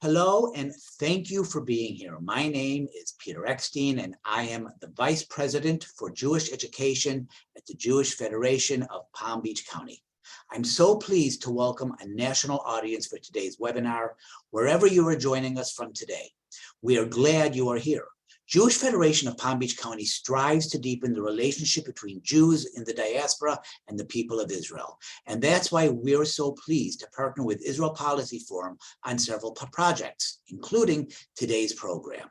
Hello, and thank you for being here. My name is Peter Eckstein, and I am the Vice President for Jewish Education at the Jewish Federation of Palm Beach County. I'm so pleased to welcome a national audience for today's webinar, wherever you are joining us from today. We are glad you are here. Jewish Federation of Palm Beach County strives to deepen the relationship between Jews in the diaspora and the people of Israel. And that's why we're so pleased to partner with Israel Policy Forum on several projects, including today's program.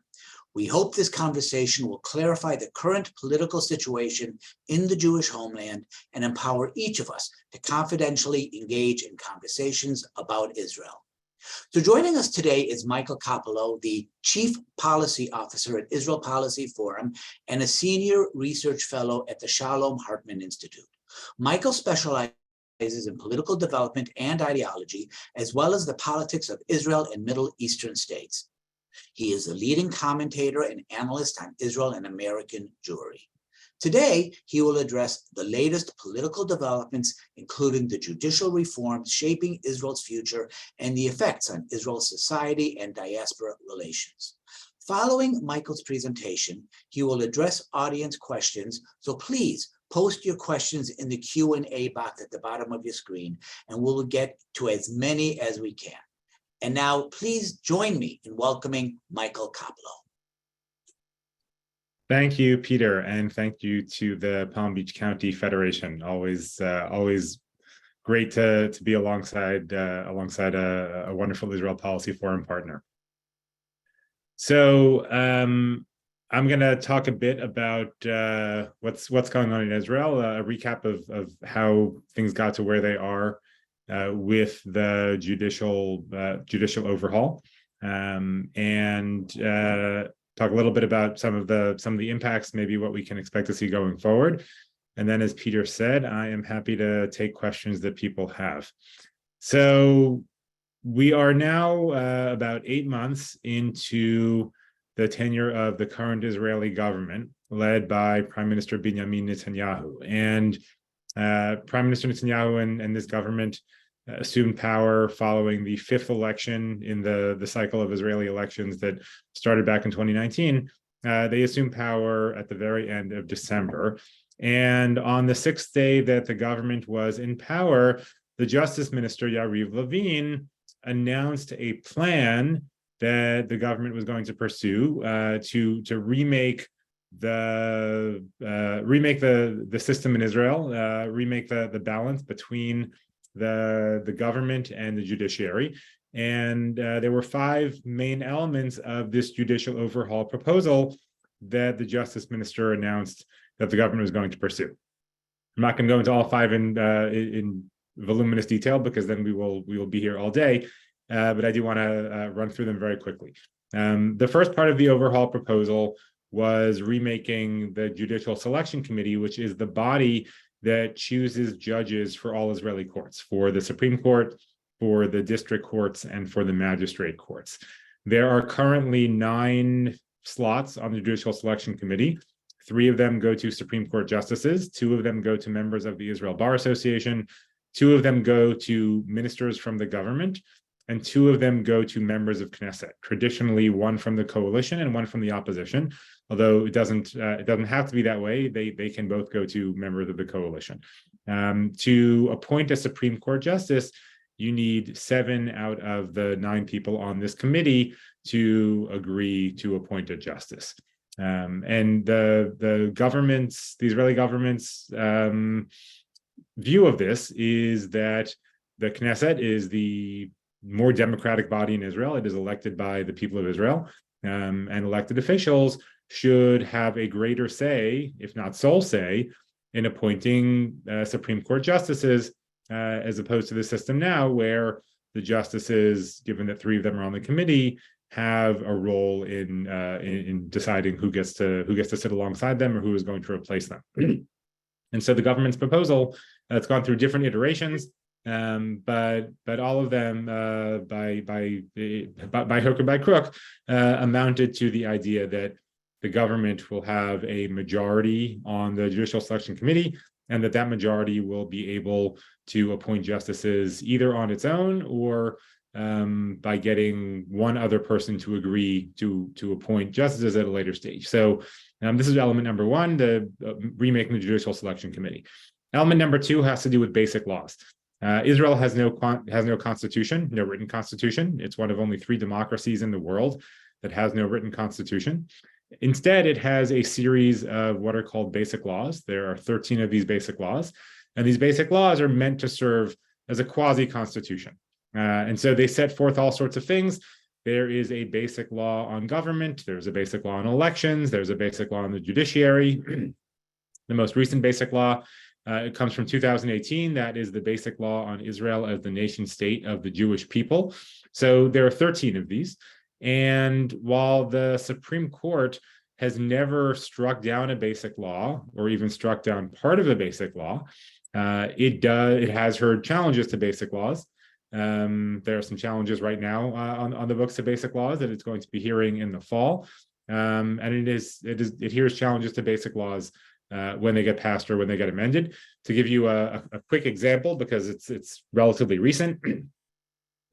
We hope this conversation will clarify the current political situation in the Jewish homeland and empower each of us to confidentially engage in conversations about Israel. So joining us today is Michael Koplow, the Chief Policy Officer at Israel Policy Forum and a Senior Research Fellow at the Shalom Hartman Institute. Michael specializes in political development and ideology, as well as the politics of Israel and Middle Eastern states. He is a leading commentator and analyst on Israel and American Jewry. Today, he will address the latest political developments, including the judicial reforms shaping Israel's future and the effects on Israel's society and diaspora relations. Following Michael's presentation, he will address audience questions, so please post your questions in the Q&A box at the bottom of your screen, and we'll get to as many as we can. And now, please join me in welcoming Michael Koplow. Thank you, Peter, and thank you to the Palm Beach County Federation. Always great to be alongside a wonderful Israel Policy Forum partner. So I'm going to talk a bit about what's going on in Israel, a recap of how things got to where they are with the judicial overhaul, and talk a little bit about some of the impacts, maybe what we can expect to see going forward. And then, as Peter said, I am happy to take questions that people have. So we are now about 8 months into the tenure of the current Israeli government, led by Prime Minister Benjamin Netanyahu. And Prime Minister Netanyahu and this government assumed power following the fifth election in the cycle of Israeli elections that started back in 2019. They assumed power at the very end of December. And on the sixth day that the government was in power, the Justice Minister, Yariv Levin, announced a plan that the government was going to pursue to remake the system in Israel, remake the balance between the government and the judiciary. And there were 5 main elements of this judicial overhaul proposal that the Justice Minister announced that the government was going to pursue. I'm not going to go into all 5 in voluminous detail, because then we will be here all day, but I do want to run through them very quickly. The first part of the overhaul proposal was remaking the Judicial Selection Committee, which is the body that chooses judges for all Israeli courts, for the Supreme Court, for the district courts, and for the magistrate courts. There are currently 9 slots on the Judicial Selection Committee. 3 of them go to Supreme Court justices, 2 of them go to members of the Israel Bar Association, 2 of them go to ministers from the government, and 2 of them go to members of Knesset, traditionally 1 from the coalition and 1 from the opposition. Although it doesn't have to be that way, they can both go to members of the coalition. To appoint a Supreme Court justice, you need 7 out of the 9 people on this committee to agree to appoint a justice. And the Israeli government's view of this is that the Knesset is the more democratic body in Israel. It is elected by the people of Israel, and elected officials should have a greater say, if not sole say, in appointing Supreme Court justices, as opposed to the system now where the justices, given that 3 of them are on the committee, have a role in deciding who gets to sit alongside them or who is going to replace them. And so the government's proposal, it's gone through different iterations, but all of them, by hook or by crook, amounted to the idea that the government will have a majority on the Judicial Selection Committee, and that majority will be able to appoint justices either on its own or by getting one other person to agree to appoint justices at a later stage. So this is element number one, the remaking the Judicial Selection Committee. Element number two has to do with basic laws. Israel has no constitution, no written constitution. It's one of only 3 democracies in the world that has no written constitution. Instead, it has a series of what are called basic laws. There are 13 of these basic laws, and these basic laws are meant to serve as a quasi-constitution. And so they set forth all sorts of things. There is a basic law on government. There's a basic law on elections. There's a basic law on the judiciary. The most recent basic law, it comes from 2018. That is the basic law on Israel as the nation state of the Jewish people. So there are 13 of these. And while the Supreme Court has never struck down a basic law or even struck down part of a basic law, it has heard challenges to basic laws. There are some challenges right now on the books of basic laws that it's going to be hearing in the fall, and it hears challenges to basic laws when they get passed or when they get amended. To give you a quick example, because it's relatively recent,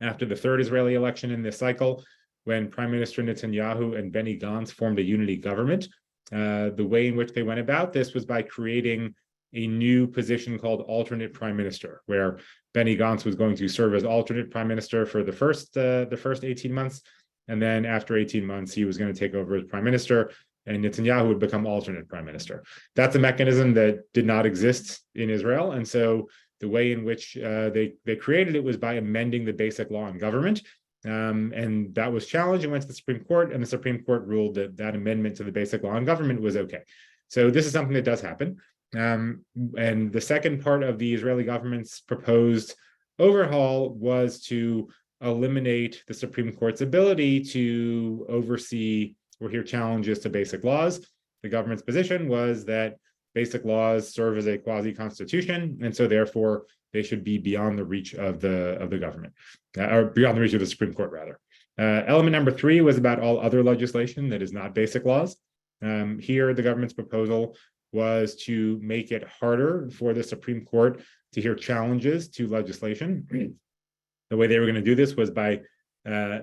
after the 3rd Israeli election in this cycle, when Prime Minister Netanyahu and Benny Gantz formed a unity government, the way in which they went about this was by creating a new position called alternate prime minister, where Benny Gantz was going to serve as alternate prime minister for the first 18 months. And then after 18 months, he was going to take over as prime minister, and Netanyahu would become alternate prime minister. That's a mechanism that did not exist in Israel. And so the way in which they created it was by amending the basic law on government. And that was challenged and went to the Supreme Court, and the Supreme Court ruled that that amendment to the basic law on government was okay. So this is something that does happen. And the second part of the Israeli government's proposed overhaul was to eliminate the Supreme Court's ability to oversee or hear challenges to basic laws. The government's position was that basic laws serve as a quasi-constitution, and so therefore they should be beyond the reach of the government, or beyond the reach of the Supreme Court, rather. Element number 3 was about all other legislation that is not basic laws. Here, the government's proposal was to make it harder for the Supreme Court to hear challenges to legislation. The way they were going to do this was by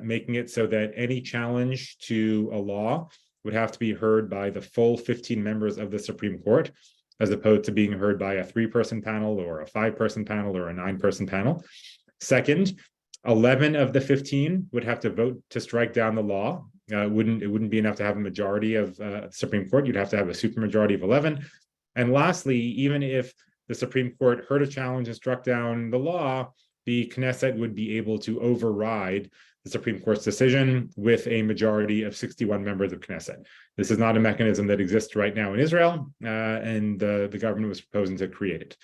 making it so that any challenge to a law would have to be heard by the full 15 members of the Supreme Court, as opposed to being heard by a 3-person panel or a 5-person panel or a 9-person panel. Second, 11 of the 15 would have to vote to strike down the law. It wouldn't be enough to have a majority of the Supreme Court. You'd have to have a supermajority of 11. And lastly, even if the Supreme Court heard a challenge and struck down the law, the Knesset would be able to override the Supreme Court's decision with a majority of 61 members of Knesset. This is not a mechanism that exists right now in Israel, and the government was proposing to create it.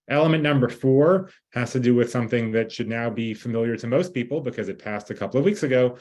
Element number 4 has to do with something that should now be familiar to most people because it passed a couple of weeks ago,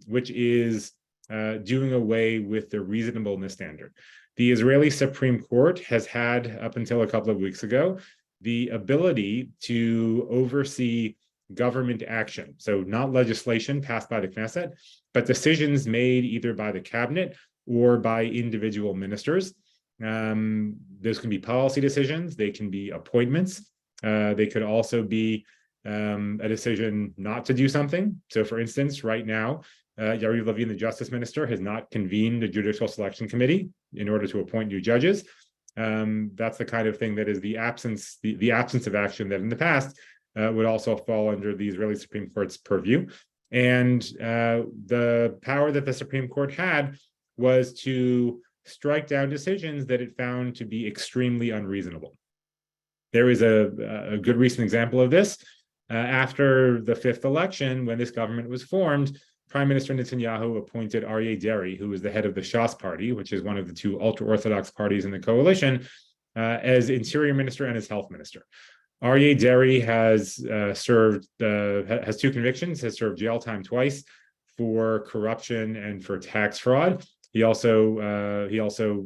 which is doing away with the reasonableness standard. The Israeli Supreme Court has had, up until a couple of weeks ago, the ability to oversee government action. So not legislation passed by the Knesset, but decisions made either by the cabinet or by individual ministers. Those can be policy decisions, they can be appointments, they could also be a decision not to do something. So for instance, right now, Yariv Levin, the justice minister, has not convened the judicial selection committee in order to appoint new judges. That's the kind of thing that is the absence of action that in the past would also fall under the Israeli Supreme Court's purview. And the power that the Supreme Court had was to strike down decisions that it found to be extremely unreasonable. There is a good recent example of this. After the 5th election, when this government was formed, Prime Minister Netanyahu appointed Aryeh Deri, who is the head of the Shas party, which is one of the 2 ultra-Orthodox parties in the coalition, as interior minister and as health minister. Aryeh Deri has has 2 convictions, has served jail time twice for corruption and for tax fraud. He also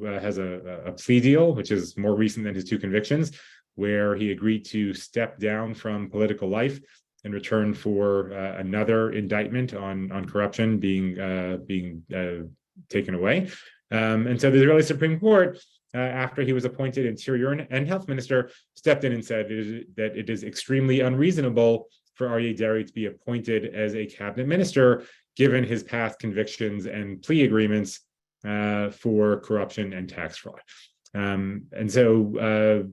has a plea deal, which is more recent than his 2 convictions, where he agreed to step down from political life in return for another indictment on corruption being taken away. And so the Israeli Supreme Court, after he was appointed Interior and Health Minister, stepped in and said that it is extremely unreasonable for Aryeh Deri to be appointed as a cabinet minister, given his past convictions and plea agreements for corruption and tax fraud. And so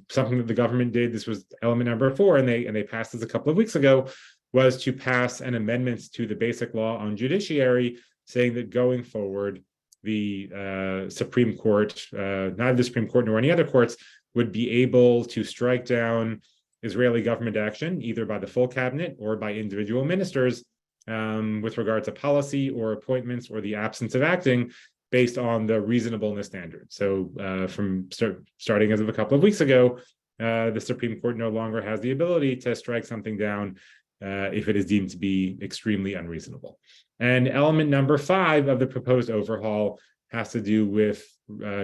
something that the government did, this was element number 4, and they passed this a couple of weeks ago, was to pass an amendment to the basic law on judiciary, saying that going forward, the Supreme Court, neither the Supreme Court nor any other courts, would be able to strike down Israeli government action, either by the full cabinet or by individual ministers, with regard to policy or appointments or the absence of acting based on the reasonableness standard. So starting as of a couple of weeks ago, the Supreme Court no longer has the ability to strike something down if it is deemed to be extremely unreasonable. And element number 5 of the proposed overhaul has to do with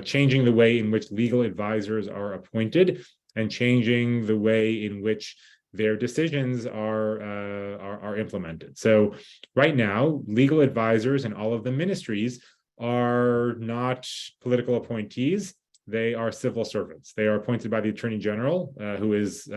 changing the way in which legal advisors are appointed and changing the way in which their decisions are implemented. So right now, legal advisors in all of the ministries are not political appointees. They are civil servants. They are appointed by the Attorney General, who is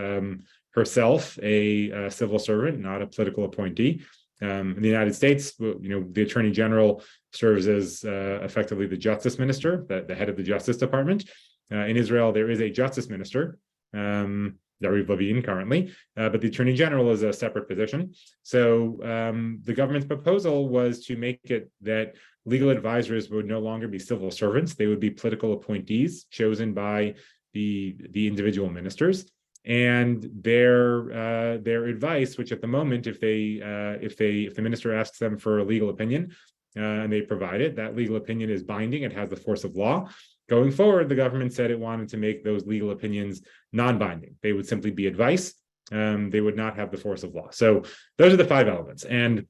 herself a civil servant, not a political appointee. In the United States, the Attorney General serves as effectively the Justice Minister, the head of the Justice Department. In Israel, there is a Justice Minister, Yariv Levin currently, but the Attorney General is a separate position. So the government's proposal was to make it that legal advisors would no longer be civil servants; they would be political appointees chosen by the individual ministers. And their advice, which at the moment, if the minister asks them for a legal opinion and they provide it, that legal opinion is binding; it has the force of law. Going forward, the government said it wanted to make those legal opinions non-binding. They would simply be advice. They would not have the force of law. So those are the 5 elements. And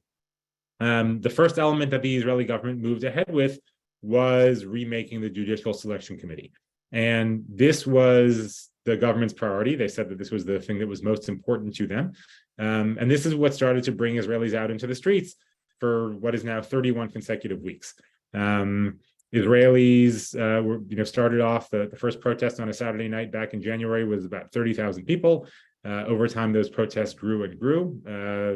the first element that the Israeli government moved ahead with was remaking the Judicial Selection Committee. And this was the government's priority. They said that this was the thing that was most important to them. And this is what started to bring Israelis out into the streets for what is now 31 consecutive weeks. Israelis started off, the first protest on a Saturday night back in January was about 30,000 people. Over time, those protests grew and grew,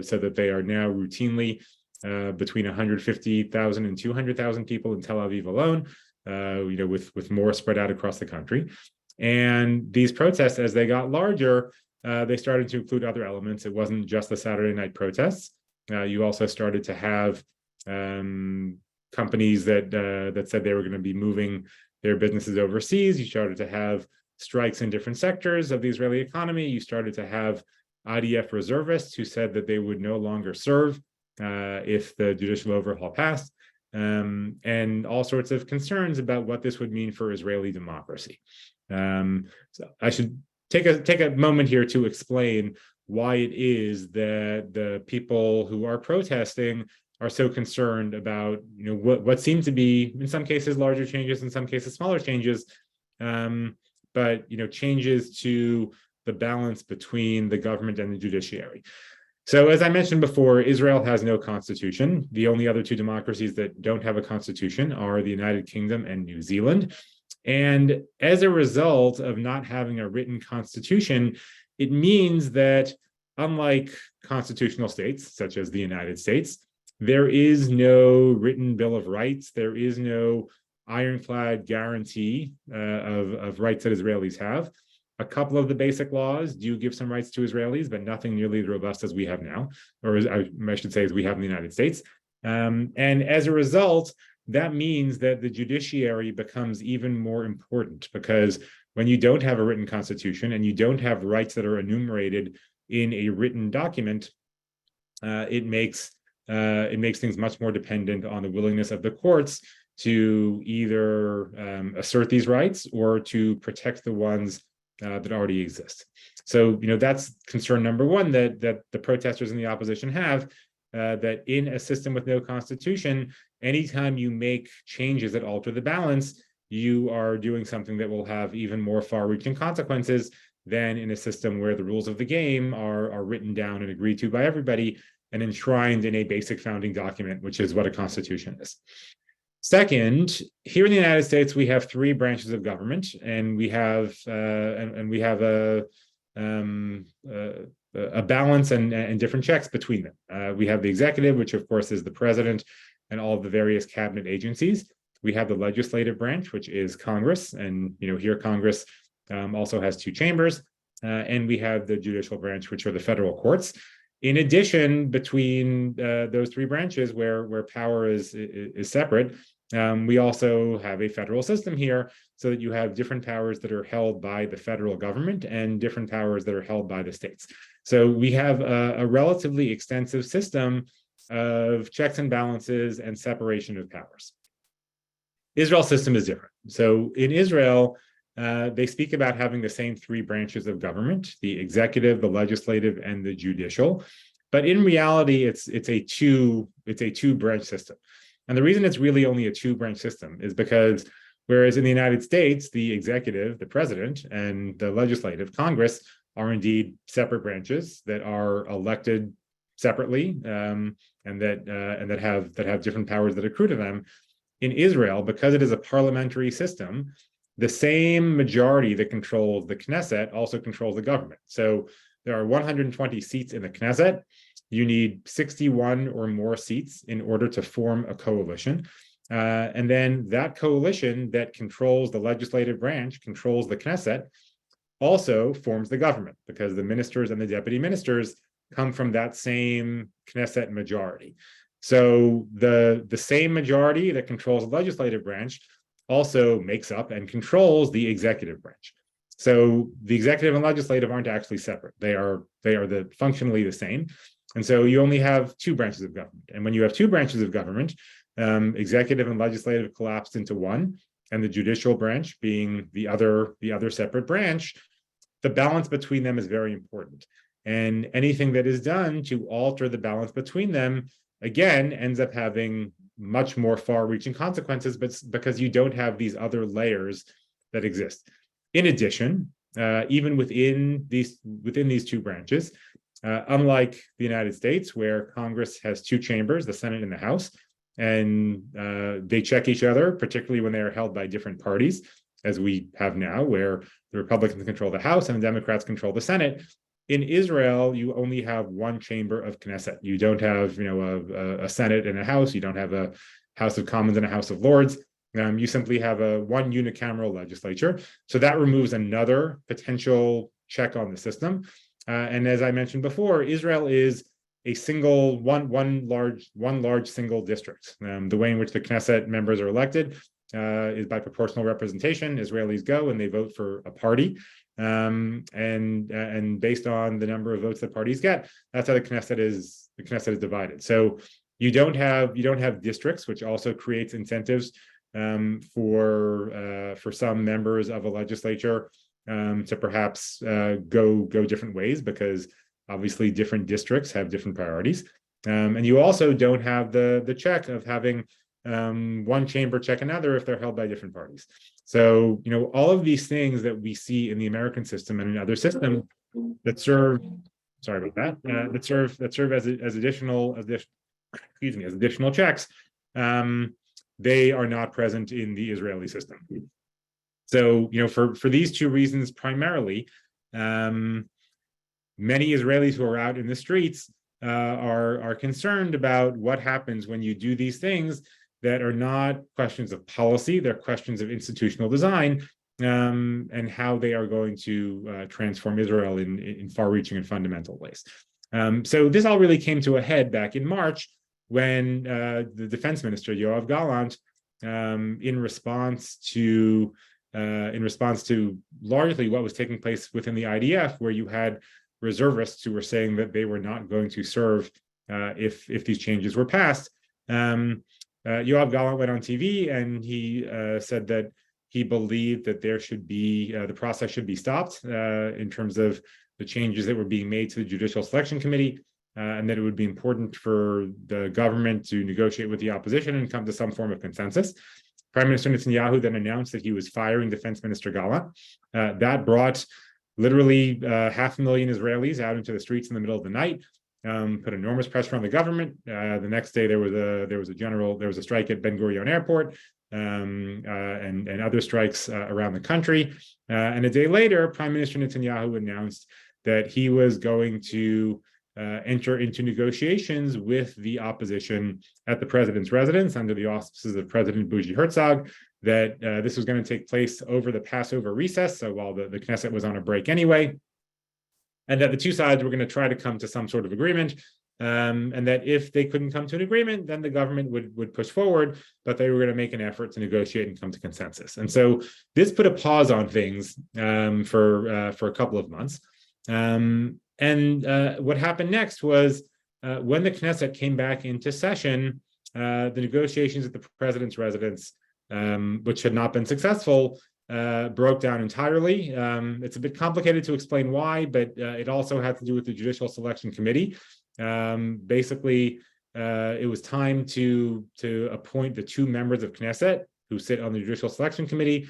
so that they are now routinely between 150,000 and 200,000 people in Tel Aviv alone, with more spread out across the country. And these protests, as they got larger, they started to include other elements. It wasn't just the Saturday night protests. You also started to have companies that said they were going to be moving their businesses overseas. You started to have strikes in different sectors of the Israeli economy. You started to have IDF reservists who said that they would no longer serve if the judicial overhaul passed, and all sorts of concerns about what this would mean for Israeli democracy. So I should take a moment here to explain why it is that the people who are protesting are so concerned about what seem to be, in some cases, larger changes, in some cases, smaller changes, but changes to the balance between the government and the judiciary. So as I mentioned before, Israel has no constitution. The only other 2 democracies that don't have a constitution are the United Kingdom and New Zealand. And as a result of not having a written constitution, it means that unlike constitutional states, such as the United States, there is no written Bill of Rights. There is no ironclad guarantee of rights that Israelis have. A couple of the basic laws do give some rights to Israelis, but nothing nearly as robust as we have now, or as I should say, as we have in the United States. And as a result, that means that the judiciary becomes even more important, because when you don't have a written constitution and you don't have rights that are enumerated in a written document, it makes things much more dependent on the willingness of the courts to either assert these rights or to protect the ones that already exist. So, that's concern number 1 that the protesters and the opposition have, that in a system with no constitution, anytime you make changes that alter the balance, you are doing something that will have even more far-reaching consequences than in a system where the rules of the game are written down and agreed to by everybody and enshrined in a basic founding document, which is what a constitution is. Second, here in the United States, we have 3 branches of government, and we have a balance and different checks between them. We have the executive, which of course is the president and all of the various cabinet agencies. We have the legislative branch, which is Congress, and here Congress also has two chambers, and we have the judicial branch, which are the federal courts. In addition, between those three branches, where power is separate, we also have a federal system here, so that you have different powers that are held by the federal government and different powers that are held by the states. So we have a relatively extensive system of checks and balances and separation of powers. Israel's system is different. So in Israel, they speak about having the same three branches of government: the executive, the legislative, and the judicial. But in reality, it's a two-branch system. And the reason it's really only a two-branch system is because whereas in the United States, the executive, the president, and the legislative, Congress, are indeed separate branches that are elected separately, and that have different powers that accrue to them. In Israel, because it is a parliamentary system, the same majority that controls the Knesset also controls the government. So there are 120 seats in the Knesset. You need 61 or more seats in order to form a coalition. And then that coalition that controls the legislative branch, controls the Knesset, also forms the government, because the ministers and the deputy ministers come from that same Knesset majority. So the same majority that controls the legislative branch also makes up and controls the executive branch. So the executive and legislative aren't actually separate. They are functionally the same. And so you only have two branches of government. And when you have two branches of government, executive and legislative collapsed into one, and the judicial branch being the other separate branch, the balance between them is very important. And anything that is done to alter the balance between them, again, ends up having much more far-reaching consequences, but because you don't have these other layers that exist. In addition, even within these two branches, unlike the United States, where Congress has two chambers, the Senate and the House, and they check each other, particularly when they are held by different parties, as we have now, where the Republicans control the House and the Democrats control the Senate. In Israel, you only have one chamber of Knesset. You don't have, a Senate and a House. You don't have a House of Commons and a House of Lords. You simply have one unicameral legislature. So that removes another potential check on the system. And as I mentioned before, Israel is a single one large single district. The way in which the Knesset members are elected is by proportional representation. Israelis go and they vote for a party. And based on the number of votes that parties get, that's how the Knesset is divided. So you don't have districts, which also creates incentives for some members of a legislature to perhaps go different ways, because obviously different districts have different priorities. And you also don't have the check of having one chamber check another if they're held by different parties. So, all of these things that we see in the American system and in other systems that serve, sorry about that, that serve as additional checks, they are not present in the Israeli system. So, for these two reasons primarily, many Israelis who are out in the streets are concerned about what happens when you do these things that are not questions of policy, they're questions of institutional design, and how they are going to transform Israel in far-reaching and fundamental ways. So this all really came to a head back in March when the defense minister, Yoav Gallant, in response to largely what was taking place within the IDF, where you had reservists who were saying that they were not going to serve if these changes were passed. Yoav Gallant went on TV and he said that he believed that there should be the process should be stopped in terms of the changes that were being made to the Judicial Selection Committee, and that it would be important for the government to negotiate with the opposition and come to some form of consensus. Prime Minister Netanyahu then announced that he was firing Defense Minister Gallant. That brought literally 500,000 Israelis out into the streets in the middle of the night. Put enormous pressure on the government. The next day there was a strike at Ben Gurion Airport, and other strikes around the country. And a day later, Prime Minister Netanyahu announced that he was going to enter into negotiations with the opposition at the president's residence under the auspices of President Bougie Herzog, that this was going to take place over the Passover recess, so while the Knesset was on a break anyway, and that the two sides were going to try to come to some sort of agreement, and that if they couldn't come to an agreement, then the government would push forward, but they were going to make an effort to negotiate and come to consensus. And so this put a pause on things for a couple of months. What happened next was when the Knesset came back into session, the negotiations at the president's residence, which had not been successful, broke down entirely. It's a bit complicated to explain why, but it also had to do with the Judicial Selection Committee. Basically, it was time to appoint the two members of Knesset who sit on the Judicial Selection Committee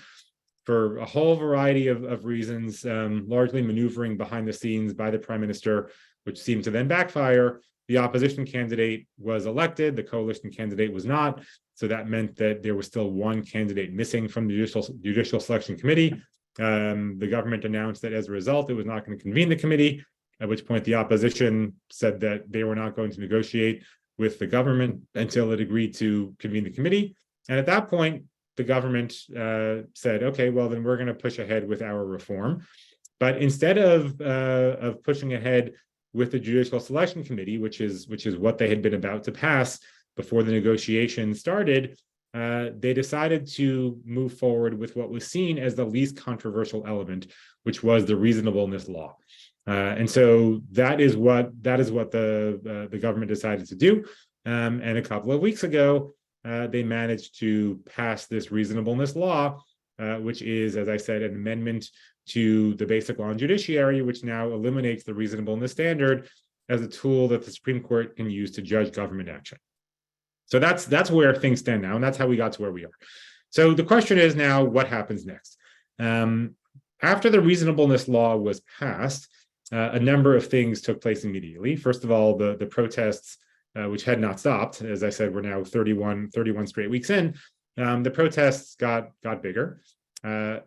for a whole variety of reasons, largely maneuvering behind the scenes by the prime minister, which seemed to then backfire. The opposition candidate was elected, the coalition candidate was not. So that meant that there was still one candidate missing from the Judicial Selection Committee. The government announced that as a result, it was not going to convene the committee, at which point the opposition said that they were not going to negotiate with the government until it agreed to convene the committee. And at that point, the government said, okay, well, then we're going to push ahead with our reform. But instead of pushing ahead with the Judicial Selection Committee, which is what they had been about to pass before the negotiations started, they decided to move forward with what was seen as the least controversial element, which was the reasonableness law. And so that is what the government decided to do. And a couple of weeks ago, they managed to pass this reasonableness law, which is, as I said, an amendment to the Basic Law on Judiciary, which now eliminates the reasonableness standard as a tool that the Supreme Court can use to judge government action. So that's where things stand now, and that's how we got to where we are. So the question is now, what happens next? After the reasonableness law was passed, a number of things took place immediately. First of all, the protests, which had not stopped. As I said, we're now 31 straight weeks in. The protests got bigger.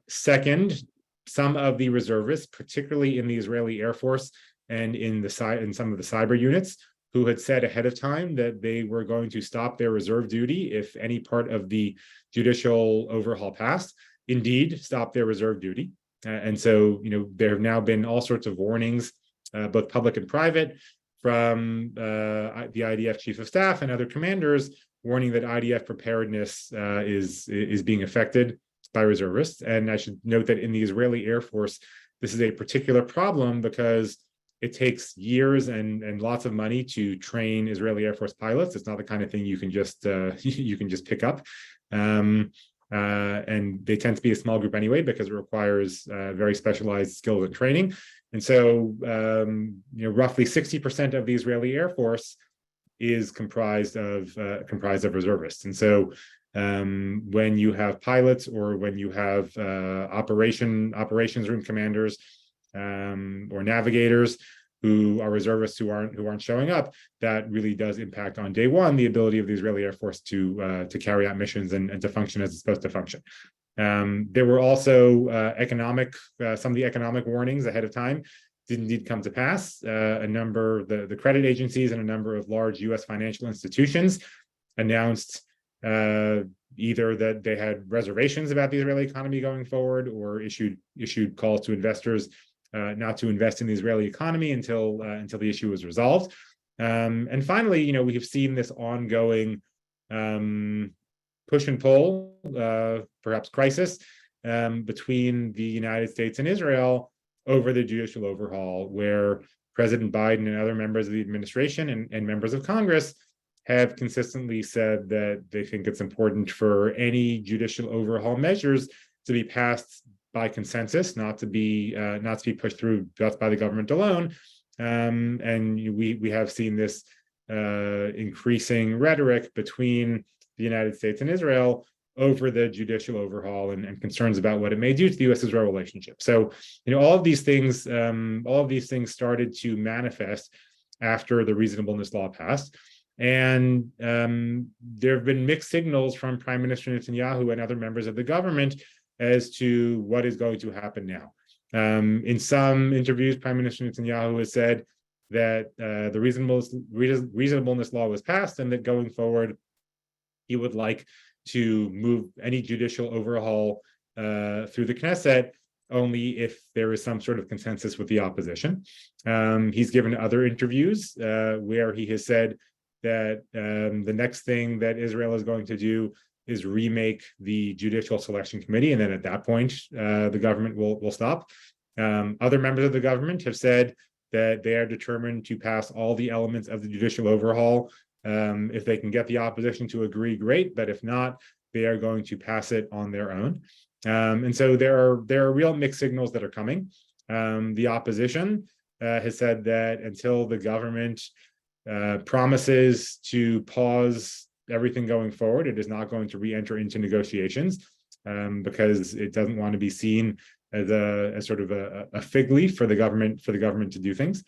Second, some of the reservists, particularly in the Israeli Air Force and in some of the cyber units, who had said ahead of time that they were going to stop their reserve duty if any part of the judicial overhaul passed, indeed stopped their reserve duty. And so, there have now been all sorts of warnings, both public and private, from the IDF chief of staff and other commanders, warning that IDF preparedness is being affected by reservists. And I should note that in the Israeli Air Force, this is a particular problem because it takes years and lots of money to train Israeli Air Force pilots. It's not the kind of thing you can just pick up. And they tend to be a small group anyway because it requires very specialized skills and training. And so, roughly 60% of the Israeli Air Force is comprised of reservists. And so, when you have pilots or when you have operations room commanders or navigators who are reservists who aren't showing up, that really does impact on day one the ability of the Israeli Air Force to carry out missions and to function as it's supposed to function. There were also some of the economic warnings ahead of time did indeed come to pass. A number, the credit agencies and a number of large U.S. financial institutions announced either that they had reservations about the Israeli economy going forward, or issued calls to investors not to invest in the Israeli economy until the issue was resolved. And finally, we have seen this ongoing push and pull, perhaps crisis, between the United States and Israel over the judicial overhaul, where President Biden and other members of the administration and members of Congress have consistently said that they think it's important for any judicial overhaul measures to be passed by consensus, not to be pushed through just by the government alone. And we have seen this increasing rhetoric between the United States and Israel over the judicial overhaul and concerns about what it may do to the U.S. Israel relationship. So, all of these things started to manifest after the reasonableness law passed. And there have been mixed signals from Prime Minister Netanyahu and other members of the government as to what is going to happen now. In some interviews, Prime Minister Netanyahu has said that the reasonableness law was passed, and that going forward, he would like to move any judicial overhaul through the Knesset only if there is some sort of consensus with the opposition. He's given other interviews where he has said that the next thing that Israel is going to do is remake the Judicial Selection Committee, and then at that point, the government will stop. Other members of the government have said that they are determined to pass all the elements of the judicial overhaul. If they can get the opposition to agree, great, but if not, they are going to pass it on their own. And so there are real mixed signals that are coming. The opposition has said that until the government promises to pause everything going forward, it is not going to re-enter into negotiations because it doesn't want to be seen as sort of a fig leaf for the government to do things.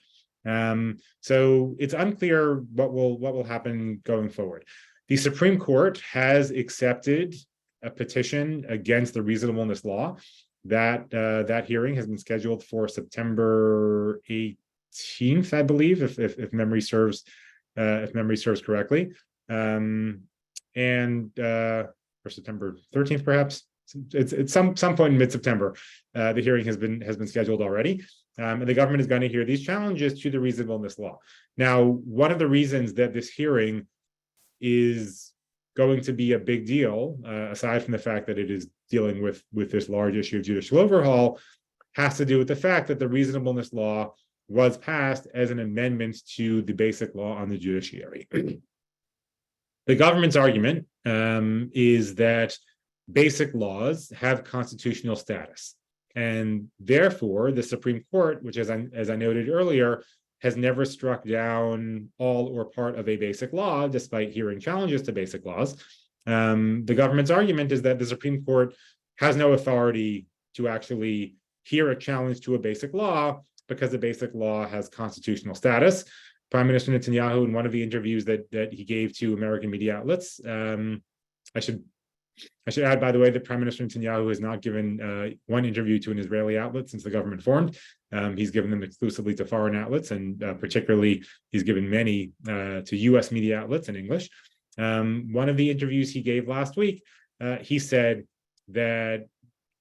So it's unclear what will happen going forward. The Supreme Court has accepted a petition against the reasonableness law. That hearing has been scheduled for September 18th, I believe, if memory serves correctly, or September 13th, perhaps. It's some point in mid-September. The hearing has been scheduled already, and the government is going to hear these challenges to the reasonableness law. Now, one of the reasons that this hearing is going to be a big deal, aside from the fact that it is dealing with this large issue of judicial overhaul, has to do with the fact that the reasonableness law was passed as an amendment to the basic law on the judiciary. The government's argument is that basic laws have constitutional status, and therefore the Supreme Court, which, as I noted earlier, has never struck down all or part of a basic law, despite hearing challenges to basic laws. The government's argument is that the Supreme Court has no authority to actually hear a challenge to a basic law because the basic law has constitutional status. Prime Minister Netanyahu, in one of the interviews that he gave to American media outlets, I should add, by the way, that Prime Minister Netanyahu has not given one interview to an Israeli outlet since the government formed. He's given them exclusively to foreign outlets, and particularly he's given many to U.S. media outlets in English. One of the interviews he gave last week, he said that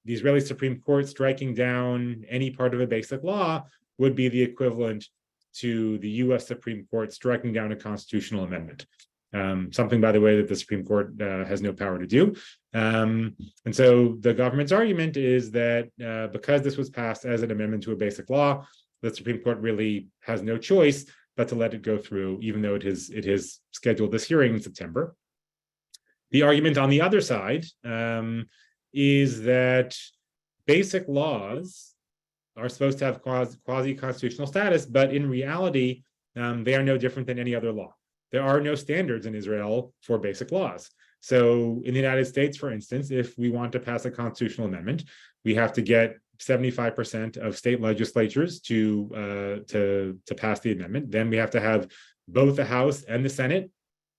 the Israeli Supreme Court striking down any part of a basic law would be the equivalent to the U.S. Supreme Court striking down a constitutional amendment. Something, by the way, that the Supreme Court has no power to do. And so the government's argument is that because this was passed as an amendment to a basic law, the Supreme Court really has no choice but to let it go through, even though it has scheduled this hearing in September. The argument on the other side is that basic laws are supposed to have quasi-constitutional status, but in reality, they are no different than any other law. There are no standards in Israel for basic laws. So in the United States, for instance, if we want to pass a constitutional amendment, we have to get 75% of state legislatures to pass the amendment. Then we have to have both the House and the Senate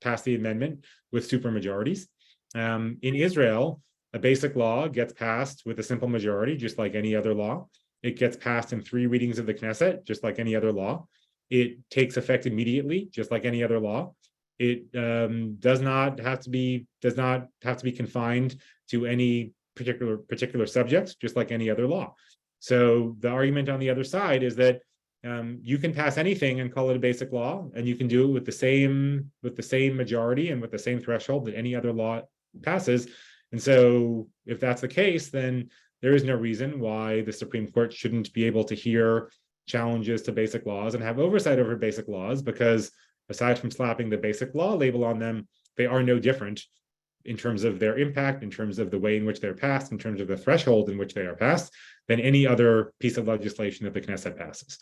pass the amendment with supermajorities. In Israel, a basic law gets passed with a simple majority, just like any other law. It gets passed in 3 readings of the Knesset, just like any other law. It takes effect immediately, just like any other law. It does not have to be confined to any particular subject, just like any other law. So the argument on the other side is that you can pass anything and call it a basic law, and you can do it with the same majority and with the same threshold that any other law passes. And so if that's the case, then there is no reason why the Supreme Court shouldn't be able to hear challenges to basic laws and have oversight over basic laws, because aside from slapping the basic law label on them, they are no different in terms of their impact, in terms of the way in which they're passed, in terms of the threshold in which they are passed, than any other piece of legislation that the Knesset passes.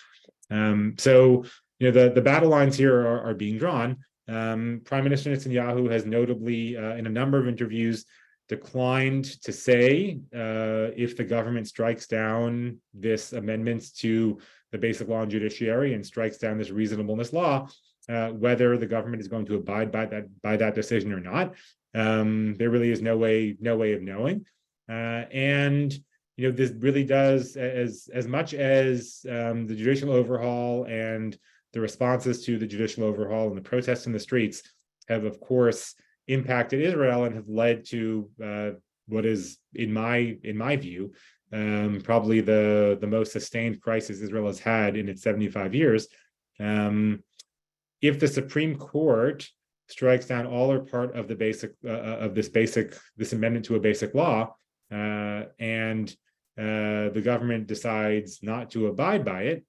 So, the battle lines here are being drawn. Prime Minister Netanyahu has notably, in a number of interviews, declined to say if the government strikes down this amendments to the basic law on judiciary and strikes down this reasonableness law, whether the government is going to abide by that decision or not. There really is no way of knowing. And this really does, as much as the judicial overhaul and the responses to the judicial overhaul and the protests in the streets have, of course, impacted Israel and have led to what is, in my view, probably the most sustained crisis Israel has had in its 75 years. If the Supreme Court strikes down all or part of the this amendment to a basic law, and the government decides not to abide by it,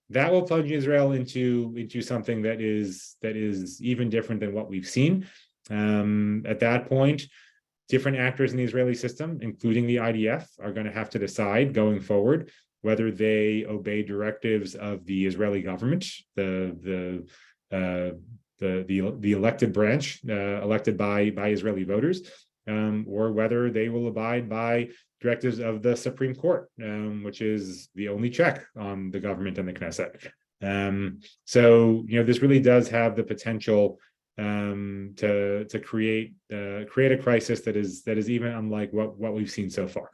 that will plunge Israel into something that is even different than what we've seen. At that point, different actors in the Israeli system, including the IDF, are going to have to decide going forward whether they obey directives of the Israeli government, the elected branch, elected by Israeli voters, or whether they will abide by directives of the Supreme Court, which is the only check on the government and the Knesset. So this really does have the potential to create a crisis that is even unlike what we've seen so far.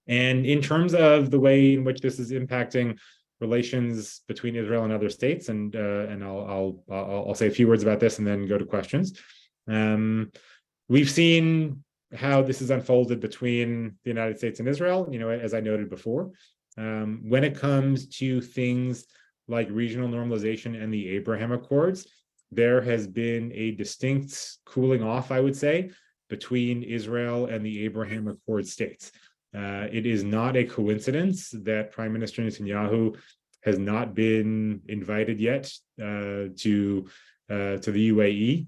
And in terms of the way in which this is impacting relations between Israel and other states, and I'll say a few words about this and then go to questions. We've seen how this is unfolded between the United States and Israel, as I noted before. When it comes to things like regional normalization and the Abraham Accords, there has been a distinct cooling off, I would say, between Israel and the Abraham Accord states. It is not a coincidence that Prime Minister Netanyahu has not been invited yet to the UAE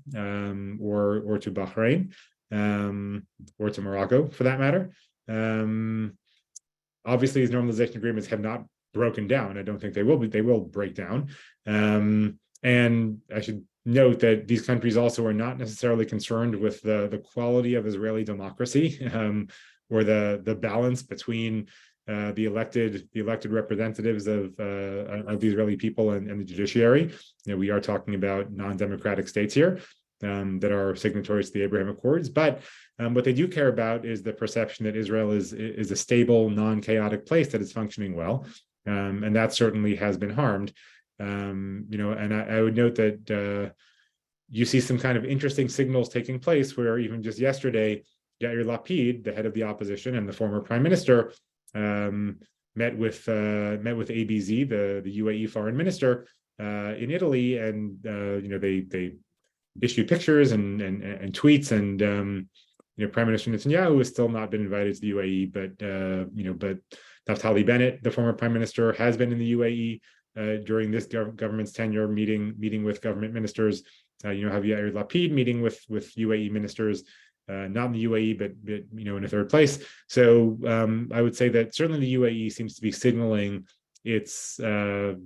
or to Bahrain or to Morocco, for that matter. Obviously, these normalization agreements have not broken down. I don't think they will, but they will break down. And I should note that these countries also are not necessarily concerned with the quality of Israeli democracy, or the balance between the elected representatives of the Israeli people and the judiciary. We are talking about non-democratic states here that are signatories to the Abraham Accords, but what they do care about is the perception that Israel is a stable, non-chaotic place that is functioning well, and that certainly has been harmed. And I would note that you see some kind of interesting signals taking place where even just yesterday, Yair Lapid, the head of the opposition and the former prime minister, met with ABZ, the UAE foreign minister, in Italy, and they issued pictures and tweets, and Prime Minister Netanyahu has still not been invited to the UAE, but Naftali Bennett, the former prime minister, has been in the UAE during this government's tenure, meeting with government ministers. Have Yair Lapid meeting with UAE ministers. Not in the UAE, but in a third place. So I would say that certainly the UAE seems to be signaling its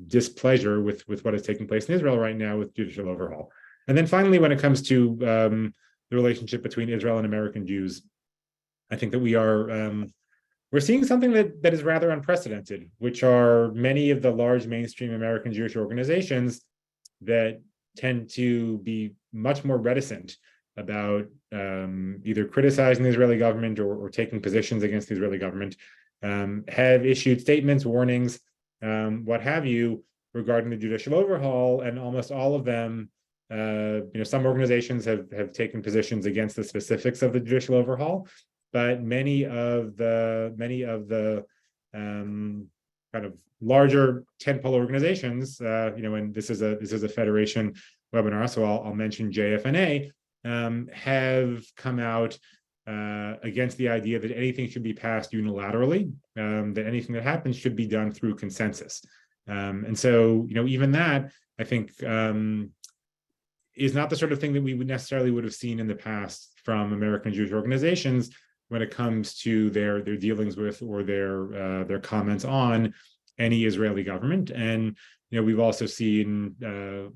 displeasure with what is taking place in Israel right now with judicial overhaul. And then finally, when it comes to the relationship between Israel and American Jews, I think that we're seeing something that is rather unprecedented, which are many of the large mainstream American Jewish organizations that tend to be much more reticent about either criticizing the Israeli government or taking positions against the Israeli government, have issued statements, warnings, what have you, regarding the judicial overhaul, and almost all of them, some organizations have taken positions against the specifics of the judicial overhaul, but many of the kind of larger tentpole organizations, and this is a federation webinar, so I'll mention JFNA. Have come out against the idea that anything should be passed unilaterally, that anything that happens should be done through consensus. And so, even that, I think, is not the sort of thing that we would have seen in the past from American Jewish organizations when it comes to their dealings with or their comments on any Israeli government. And we've also seen,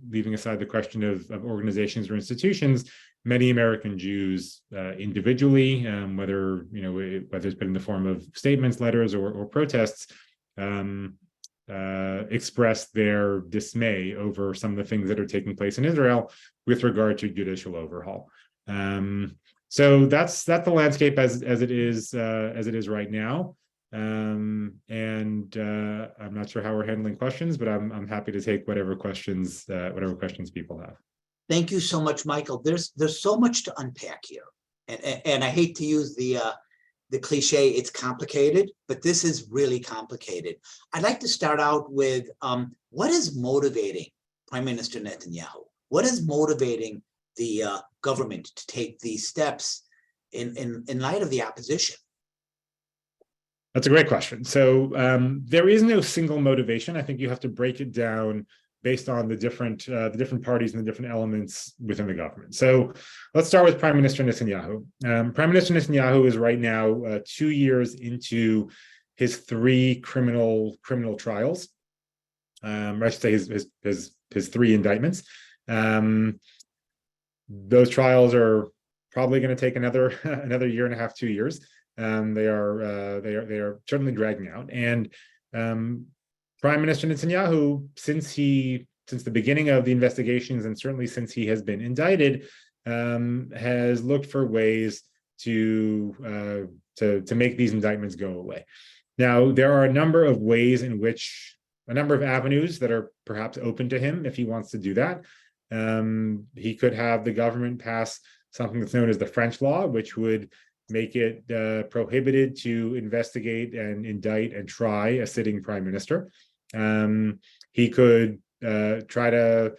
leaving aside the question of organizations or institutions, many American Jews individually, whether it's been in the form of statements, letters, or protests, expressed their dismay over some of the things that are taking place in Israel with regard to judicial overhaul. So that's the landscape as it is right now. And I'm not sure how we're handling questions, but I'm happy to take whatever questions people have. Thank you so much, Michael. There's so much to unpack here. And I hate to use the cliche, it's complicated, but this is really complicated. I'd like to start out with what is motivating Prime Minister Netanyahu? What is motivating the government to take these steps in light of the opposition? That's a great question. So there is no single motivation. I think you have to break it down based on the different parties and the different elements within the government. So let's start with Prime Minister Netanyahu. Prime Minister Netanyahu is right now 2 years into his 3 criminal trials. I should say his 3 indictments. Those trials are probably going to take another year and a half, 2 years. They are certainly dragging out. And Prime Minister Netanyahu, since the beginning of the investigations, and certainly since he has been indicted, has looked for ways to make these indictments go away. Now, there are a number of avenues that are perhaps open to him if he wants to do that. He could have the government pass something that's known as the French law, which would make it prohibited to investigate and indict and try a sitting prime minister. He could try to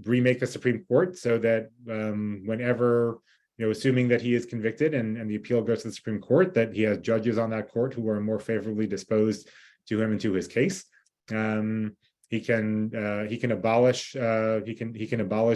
remake the Supreme Court so that whenever, assuming that he is convicted and the appeal goes to the Supreme Court, that he has judges on that court who are more favorably disposed to him and to his case. He can abolish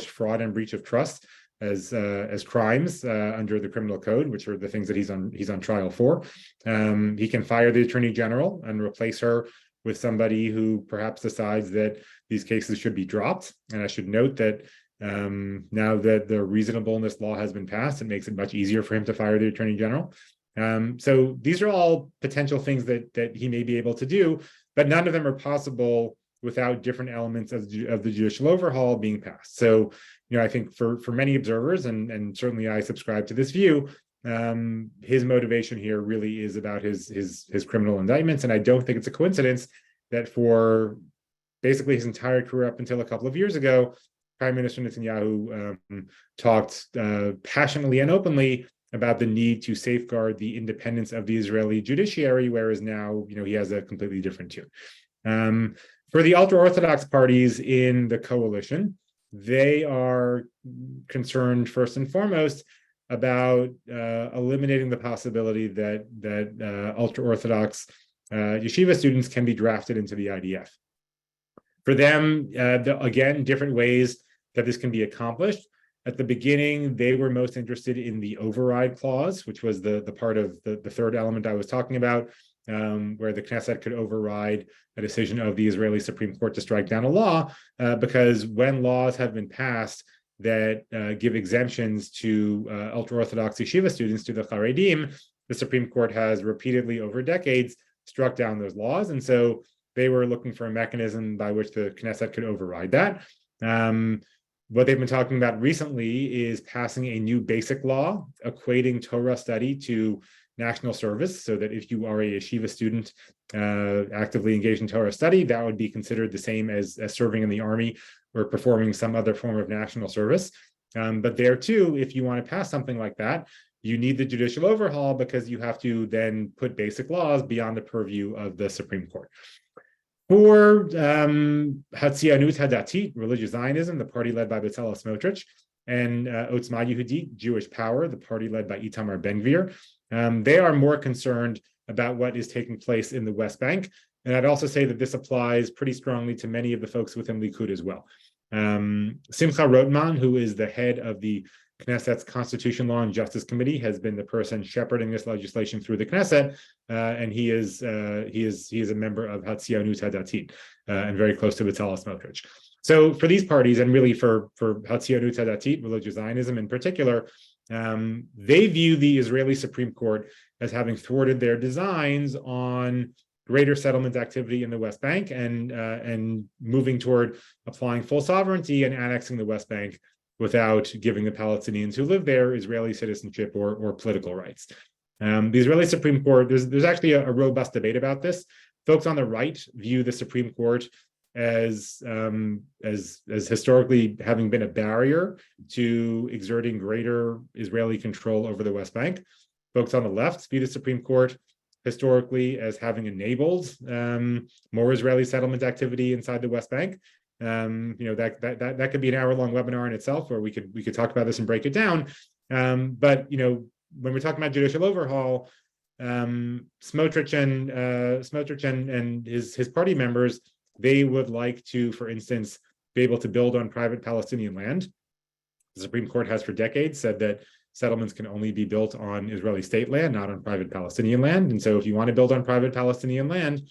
fraud and breach of trust as crimes under the criminal code, which are the things that he's on trial for. He can fire the attorney general and replace her with somebody who perhaps decides that these cases should be dropped. And I should note that now that the reasonableness law has been passed, it makes it much easier for him to fire the attorney general. So these are all potential things that he may be able to do, but none of them are possible without different elements of the judicial overhaul being passed. So, I think for many observers, and certainly I subscribe to this view, his motivation here really is about his criminal indictments. And I don't think it's a coincidence that for basically his entire career up until a couple of years ago, Prime Minister Netanyahu talked passionately and openly about the need to safeguard the independence of the Israeli judiciary, whereas now, he has a completely different tune. For the ultra-Orthodox parties in the coalition, they are concerned first and foremost about eliminating the possibility that ultra-Orthodox yeshiva students can be drafted into the IDF. For them, again, different ways that this can be accomplished. At the beginning, they were most interested in the override clause, which was the part of the third element I was talking about, where the Knesset could override a decision of the Israeli Supreme Court to strike down a law, because when laws have been passed that give exemptions to ultra-Orthodox yeshiva students, to the Haredim, the Supreme Court has repeatedly over decades struck down those laws. And so they were looking for a mechanism by which the Knesset could override that. What they've been talking about recently is passing a new basic law equating Torah study to national service, so that if you are a yeshiva student actively engaged in Torah study, that would be considered the same as serving in the army or performing some other form of national service. But there too, if you want to pass something like that, you need the judicial overhaul, because you have to then put basic laws beyond the purview of the Supreme Court. For Hatzianut Hadatit, religious Zionism, the party led by Bezalel Smotrich, and Otzma Yehudit, Jewish Power, the party led by Itamar Ben-Gvir, they are more concerned about what is taking place in the West Bank. And I'd also say that this applies pretty strongly to many of the folks within Likud as well. Simcha Rotman, who is the head of the Knesset's Constitution Law and Justice Committee, has been the person shepherding this legislation through the Knesset, and he is a member of Hatzianut Hadatit and very close to Bezalel Smotrich. So for these parties, and really for Hatzianut Hadatit, religious Zionism in particular, they view the Israeli Supreme Court as having thwarted their designs on greater settlement activity in the West Bank and moving toward applying full sovereignty and annexing the West Bank without giving the Palestinians who live there Israeli citizenship or political rights. The Israeli Supreme Court, there's actually a robust debate about this. Folks on the right view the Supreme Court as historically having been a barrier to exerting greater Israeli control over the West Bank. Folks on the left view the Supreme Court historically as having enabled more Israeli settlement activity inside the West Bank. That could be an hour-long webinar in itself, where we could talk about this and break it down. But when we're talking about judicial overhaul, Smotrich and his party members, they would like to, for instance, be able to build on private Palestinian land. The Supreme Court has for decades said that settlements can only be built on Israeli state land, not on private Palestinian land. And so if you want to build on private Palestinian land,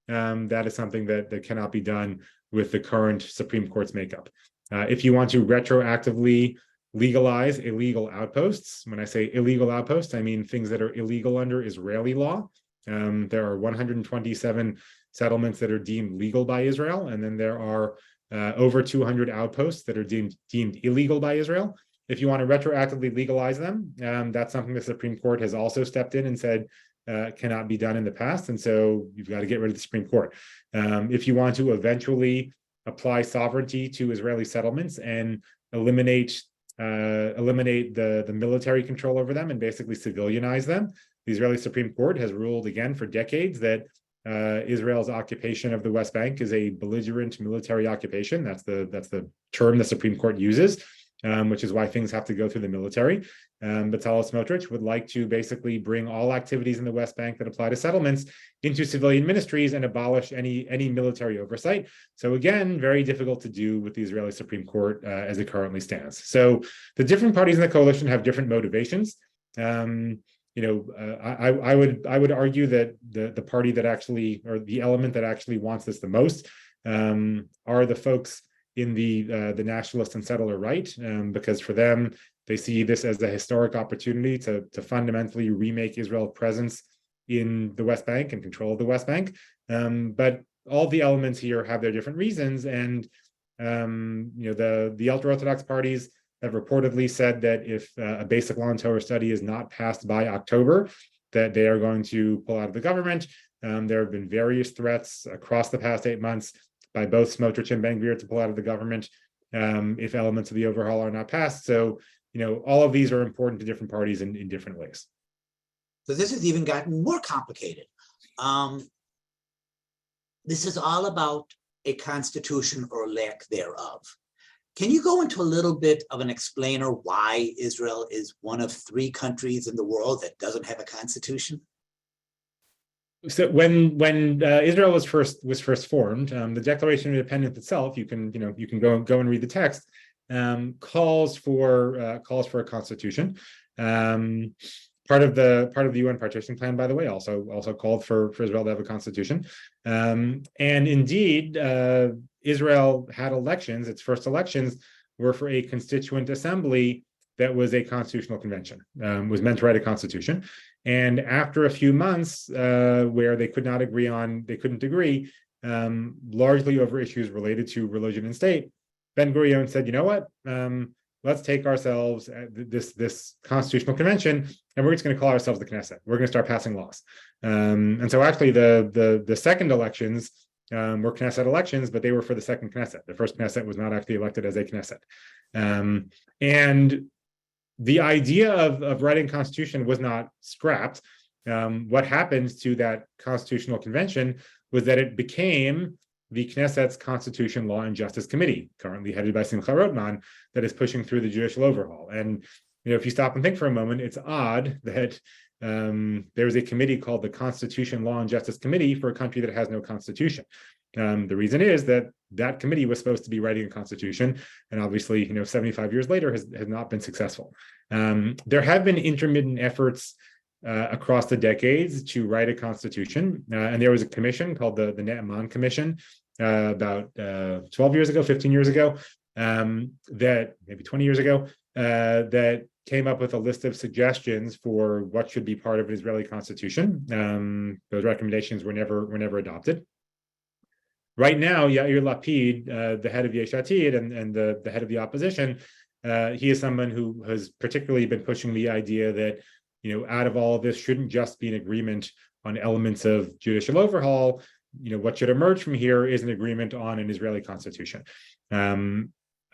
that is something that cannot be done with the current Supreme Court's makeup. If you want to retroactively legalize illegal outposts, when I say illegal outposts, I mean things that are illegal under Israeli law. There are 127 settlements that are deemed legal by Israel, and then there are over 200 outposts that are deemed illegal by Israel. If you want to retroactively legalize them, that's something the Supreme Court has also stepped in and said cannot be done in the past, and so you've got to get rid of the Supreme Court. If you want to eventually apply sovereignty to Israeli settlements and eliminate the military control over them and basically civilianize them, the Israeli Supreme Court has ruled again for decades that Israel's occupation of the West Bank is a belligerent military occupation. That's the term the Supreme Court uses, which is why things have to go through the military. Bezalel Smotrich would like to basically bring all activities in the West Bank that apply to settlements into civilian ministries and abolish any military oversight. So again, very difficult to do with the Israeli Supreme Court as it currently stands. So the different parties in the coalition have different motivations. I would argue that the party that actually, or the element that actually wants this the most, are the folks in the nationalist and settler right, because for them, they see this as a historic opportunity to fundamentally remake Israel's presence in the West Bank and control of the West Bank. But all the elements here have their different reasons, and the ultra-Orthodox parties have reportedly said that if a basic law and Torah study is not passed by October, that they are going to pull out of the government. There have been various threats across the past 8 months by both Smotrich and Ben-Gvir to pull out of the government if elements of the overhaul are not passed. So, all of these are important to different parties in different ways. So this has even gotten more complicated. This is all about a constitution or lack thereof. Can you go into a little bit of an explainer why Israel is one of 3 countries in the world that doesn't have a constitution? So when Israel was first formed, the Declaration of Independence itself, you can go and read the text, calls for a constitution. Part of the UN partition plan, by the way, also called for Israel to have a constitution. And indeed, Israel had elections. Its first elections were for a constituent assembly that was a constitutional convention, was meant to write a constitution. And after a few months where they couldn't agree, largely over issues related to religion and state, Ben-Gurion said, you know what, let's take ourselves this constitutional convention, and we're just going to call ourselves the Knesset. We're going to start passing laws. And so actually the second elections were Knesset elections, but they were for the second Knesset. The first Knesset was not actually elected as a Knesset. And the idea of writing a constitution was not scrapped. What happened to that constitutional convention was that it became the Knesset's Constitution, Law, and Justice Committee, currently headed by Simcha Rotman, that is pushing through the judicial overhaul. And if you stop and think for a moment, it's odd that there's a committee called the Constitution, Law, and Justice Committee for a country that has no constitution. The reason is that committee was supposed to be writing a constitution, and obviously, 75 years later has not been successful. There have been intermittent efforts across the decades to write a constitution, and there was a commission called the Ne'eman Commission about 12 years ago, 15 years ago, that maybe 20 years ago, that came up with a list of suggestions for what should be part of an Israeli constitution. Those recommendations were never adopted. Right now, Yair Lapid, the head of Yesh Atid and the head of the opposition, he is someone who has particularly been pushing the idea that, out of all of this shouldn't just be an agreement on elements of judicial overhaul. What should emerge from here is an agreement on an Israeli constitution.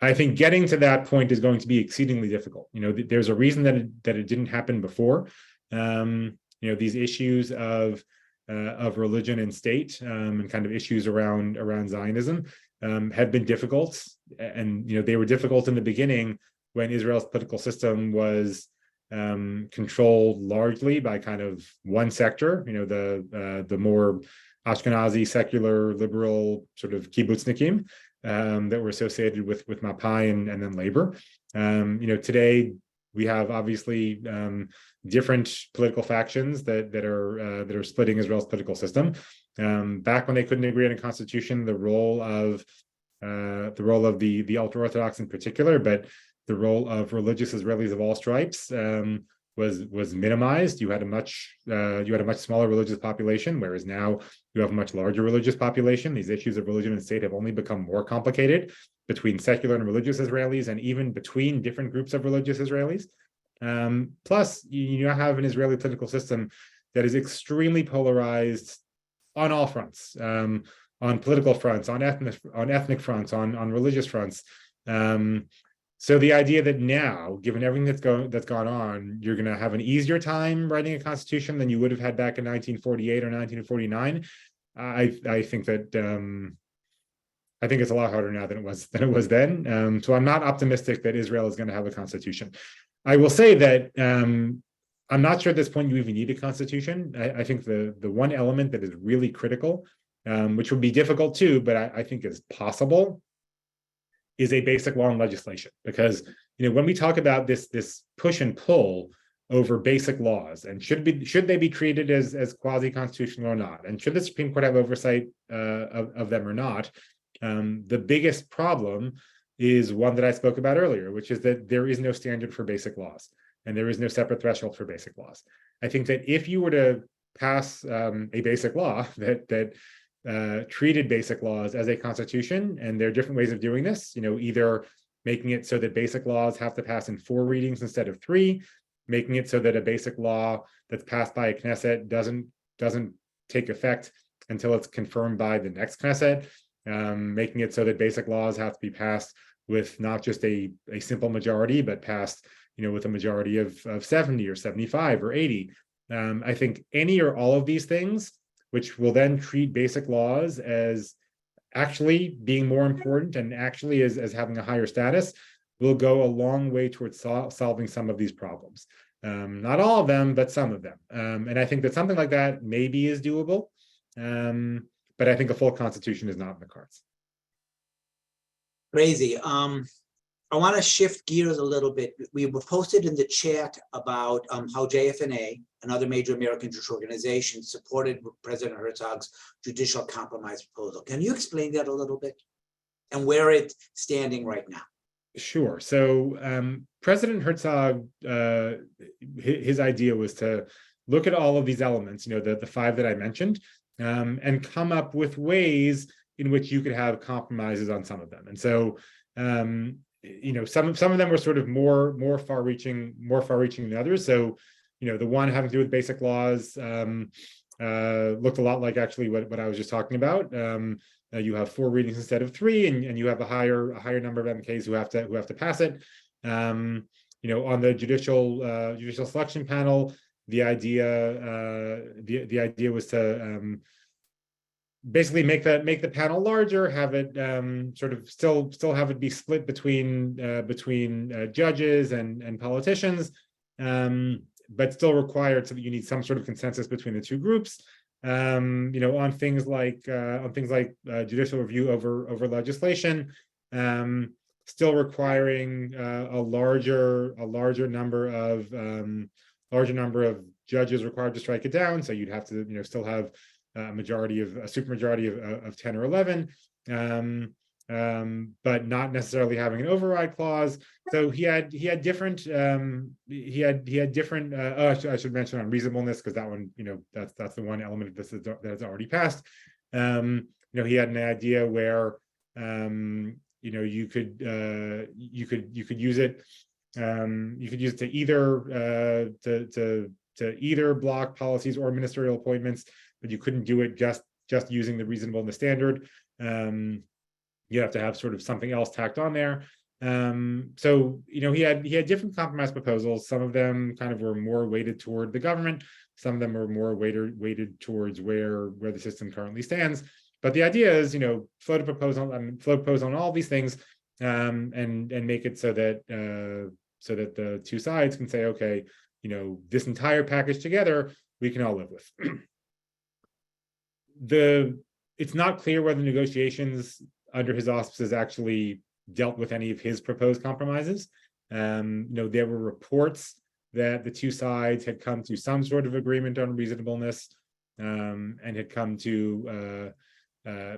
I think getting to that point is going to be exceedingly difficult. There's a reason that it didn't happen before. These issues of religion and state, and kind of issues around Zionism have been difficult, and they were difficult in the beginning when Israel's political system was controlled largely by kind of one sector, the more Ashkenazi, secular, liberal sort of kibbutznikim that were associated with Mapai and then labor. Today we have obviously different political factions that are splitting Israel's political system. Back when they couldn't agree on a constitution, the role of the ultra-Orthodox in particular, but the role of religious Israelis of all stripes was minimized. You had a much smaller religious population, whereas now you have a much larger religious population. These issues of religion and state have only become more complicated between secular and religious Israelis, and even between different groups of religious Israelis. Plus, you now have an Israeli political system that is extremely polarized on all fronts, on political fronts, on ethnic fronts, on religious fronts. So the idea that now, given everything that's gone on, you're going to have an easier time writing a constitution than you would have had back in 1948 or 1949, I think that I think it's a lot harder now than it was then. So I'm not optimistic that Israel is going to have a constitution. I will say that I'm not sure at this point you even need a constitution. I think the one element that is really critical, which would be difficult too, but I think is possible, is a basic law and legislation. Because when we talk about this push and pull over basic laws, and should they be treated as quasi-constitutional or not, and should the Supreme Court have oversight of them or not, the biggest problem is one that I spoke about earlier, which is that there is no standard for basic laws, and there is no separate threshold for basic laws. I think that if you were to pass a basic law that treated basic laws as a constitution, and there are different ways of doing this, either making it so that basic laws have to pass in 4 readings instead of 3, making it so that a basic law that's passed by a Knesset doesn't take effect until it's confirmed by the next Knesset, making it so that basic laws have to be passed with not just a simple majority, but passed with a majority of 70 or 75 or 80. I think any or all of these things, which will then treat basic laws as actually being more important and actually as having a higher status, will go a long way towards solving some of these problems. Not all of them, but some of them. And I think that something like that maybe is doable, but I think a full constitution is not in the cards. Crazy. I want to shift gears a little bit. We were posted in the chat about how JFNA, another major American Jewish organization, supported President Herzog's judicial compromise proposal. Can you explain that a little bit and where it's standing right now? Sure. So President Herzog, his idea was to look at all of these elements, the 5 that I mentioned, and come up with ways in which you could have compromises on some of them. And so some of them were sort of more far-reaching than others. So, the one having to do with basic laws looked a lot like actually what I was just talking about. You have 4 readings instead of 3, and you have a higher number of MKs who have to pass it. On the judicial selection panel, the idea was to basically make the panel larger, have it sort of still have it be split between judges and politicians, but still required so that you need some sort of consensus between the 2 groups. On things like judicial review over legislation, still requiring a larger number of judges required to strike it down. So you'd have to still have a supermajority of 10 or 11, but not necessarily having an override clause. So he had different. I should mention on reasonableness, because that one, that's the one element of this that's already passed. He had an idea where you could use it. You could use it to either block policies or ministerial appointments, but you couldn't do it just using the reasonableness standard. You have to have sort of something else tacked on there. So he had different compromise proposals. Some of them kind of were more weighted toward the government. Some of them are more weighted towards where the system currently stands. But the idea is, float a proposal on all these things, and make it so that the two sides can say, okay, this entire package together we can all live with. It's not clear whether negotiations under his auspices actually dealt with any of his proposed compromises. There were reports that the two sides had come to some sort of agreement on reasonableness, and had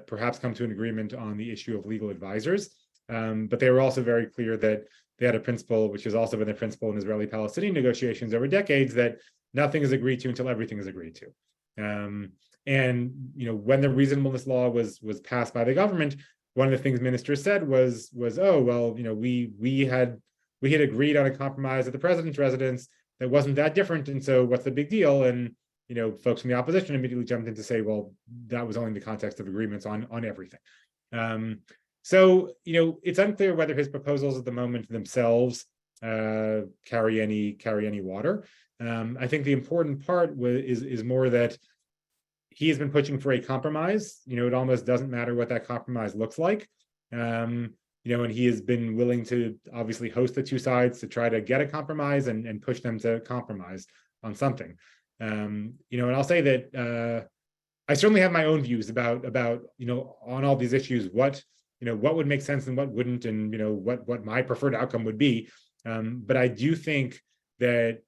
perhaps come to an agreement on the issue of legal advisors. But they were also very clear that they had a principle, which has also been the principle in Israeli-Palestinian negotiations over decades, that nothing is agreed to until everything is agreed to. And when the reasonableness law was passed by the government, one of the things ministers said was, oh well, we had agreed on a compromise at the president's residence that wasn't that different, and so what's the big deal? And folks from the opposition immediately jumped in to say, well, that was only in the context of agreements on everything. So it's unclear whether his proposals at the moment themselves carry any water. I think the important part is more that he has been pushing for a compromise. It almost doesn't matter what that compromise looks like. And he has been willing to obviously host the two sides to try to get a compromise and push them to compromise on something. And I'll say that I certainly have my own views about on all these issues, what would make sense and what wouldn't, and what my preferred outcome would be. But I do think that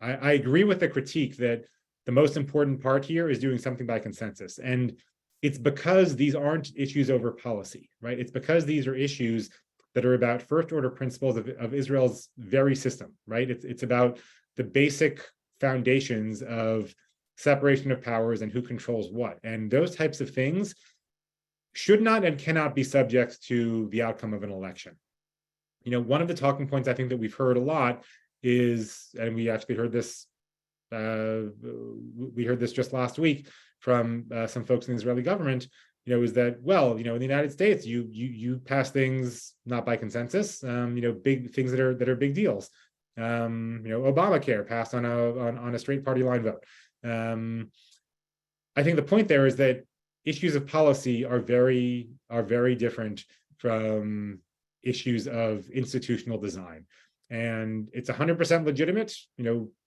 I agree with the critique that the most important part here is doing something by consensus. And it's because these aren't issues over policy, right? It's because these are issues that are about first order principles of Israel's very system, right? It's about the basic foundations of separation of powers and who controls what. And those types of things should not and cannot be subject to the outcome of an election. One of the talking points I think that we've heard a lot is, and we actually heard this, just last week from some folks in the Israeli government, is that, well, in the United States, you pass things not by consensus, big things that are big deals. Obamacare passed on a straight party line vote. I think the point there is that issues of policy are very different from issues of institutional design. And it's 100% legitimate,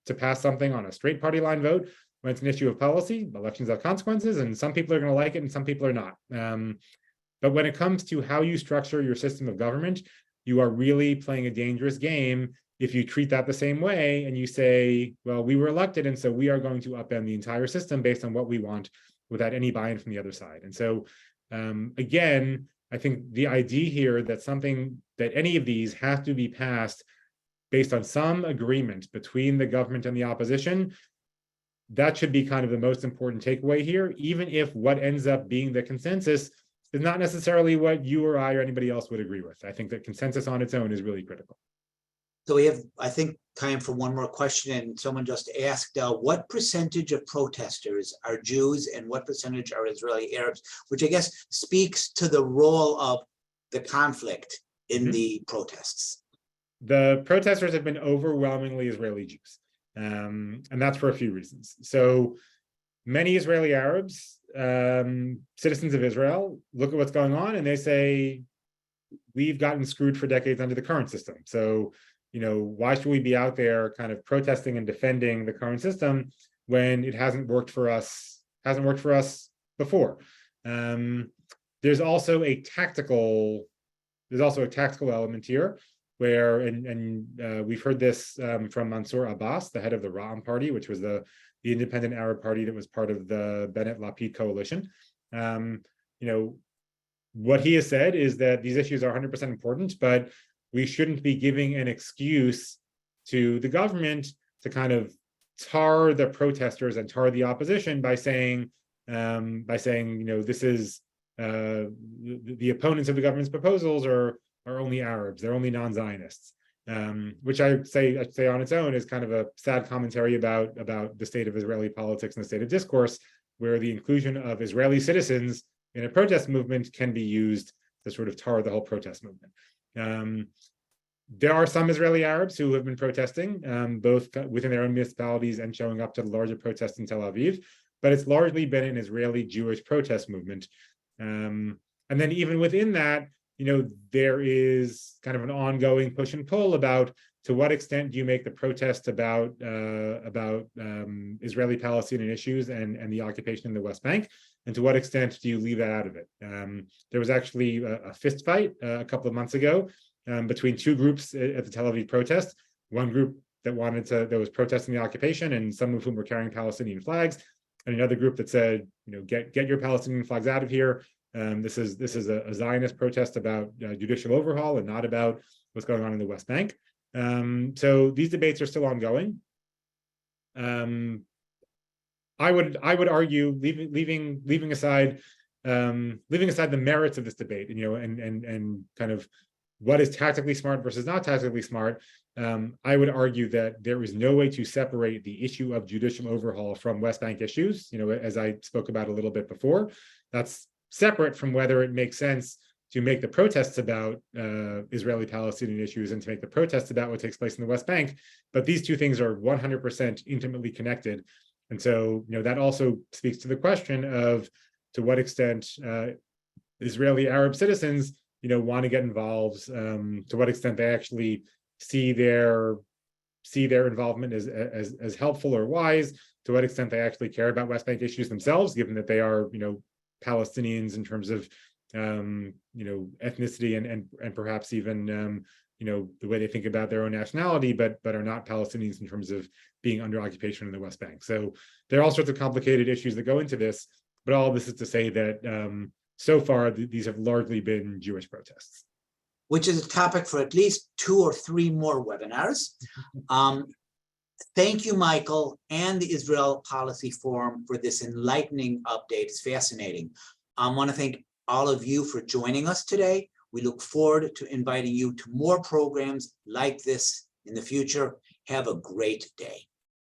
to pass something on a straight party line vote when it's an issue of policy. Elections have consequences, and some people are going to like it and some people are not. But when it comes to how you structure your system of government, you are really playing a dangerous game if you treat that the same way and you say, well, we were elected, and so we are going to upend the entire system based on what we want without any buy-in from the other side. And so, again, I think the idea here that any of these have to be passed based on some agreement between the government and the opposition, that should be kind of the most important takeaway here, even if what ends up being the consensus is not necessarily what you or I or anybody else would agree with. I think that consensus on its own is really critical. So we have, I think, time for one more question. And someone just asked, what percentage of protesters are Jews and what percentage are Israeli Arabs, which I guess speaks to the role of the conflict in the protests. The protesters have been overwhelmingly Israeli Jews, and that's for a few reasons. So many Israeli Arabs, citizens of Israel, look at what's going on and they say, we've gotten screwed for decades under the current system. So, why should we be out there kind of protesting and defending the current system when it hasn't worked for us before? There's also a tactical element here, where, and we've heard this from Mansour Abbas, the head of the Ra'am party, which was the independent Arab party that was part of the Bennett-Lapid coalition. What he has said is that these issues are 100% important, but we shouldn't be giving an excuse to the government to kind of tar the protesters and tar the opposition by saying, this is the opponents of the government's proposals are only Arabs, they're only non-Zionists, which I'd say on its own is kind of a sad commentary about the state of Israeli politics and the state of discourse, where the inclusion of Israeli citizens in a protest movement can be used to sort of tar the whole protest movement. There are some Israeli Arabs who have been protesting, both within their own municipalities and showing up to the larger protests in Tel Aviv, but it's largely been an Israeli Jewish protest movement. And then even within that, there is kind of an ongoing push and pull about to what extent do you make the protest about Israeli-Palestinian issues and the occupation in the West Bank, and to what extent do you leave that out of it? There was actually a fist fight a couple of months ago between two groups at the Tel Aviv protest. One group that was protesting the occupation, and some of whom were carrying Palestinian flags, and another group that said, get your Palestinian flags out of here. This is a Zionist protest about judicial overhaul and not about what's going on in the West Bank. So these debates are still ongoing. I would argue, leaving aside the merits of this debate, and kind of what is tactically smart versus not tactically smart, I would argue that there is no way to separate the issue of judicial overhaul from West Bank issues. As I spoke about a little bit before, that's separate from whether it makes sense to make the protests about Israeli-Palestinian issues and to make the protests about what takes place in the West Bank. But these two things are 100% intimately connected. And so, that also speaks to the question of to what extent Israeli Arab citizens, want to get involved, to what extent they actually see their involvement as helpful or wise, to what extent they actually care about West Bank issues themselves, given that they are, Palestinians in terms of ethnicity and perhaps even the way they think about their own nationality, but are not Palestinians in terms of being under occupation in the West Bank. So there are all sorts of complicated issues that go into this, but all of this is to say that so far these have largely been Jewish protests. Which is a topic for at least 2 or 3 more webinars. Thank you, Michael, and the Israel Policy Forum for this enlightening update. It's fascinating. I want to thank all of you for joining us today. We look forward to inviting you to more programs like this in the future. Have a great day.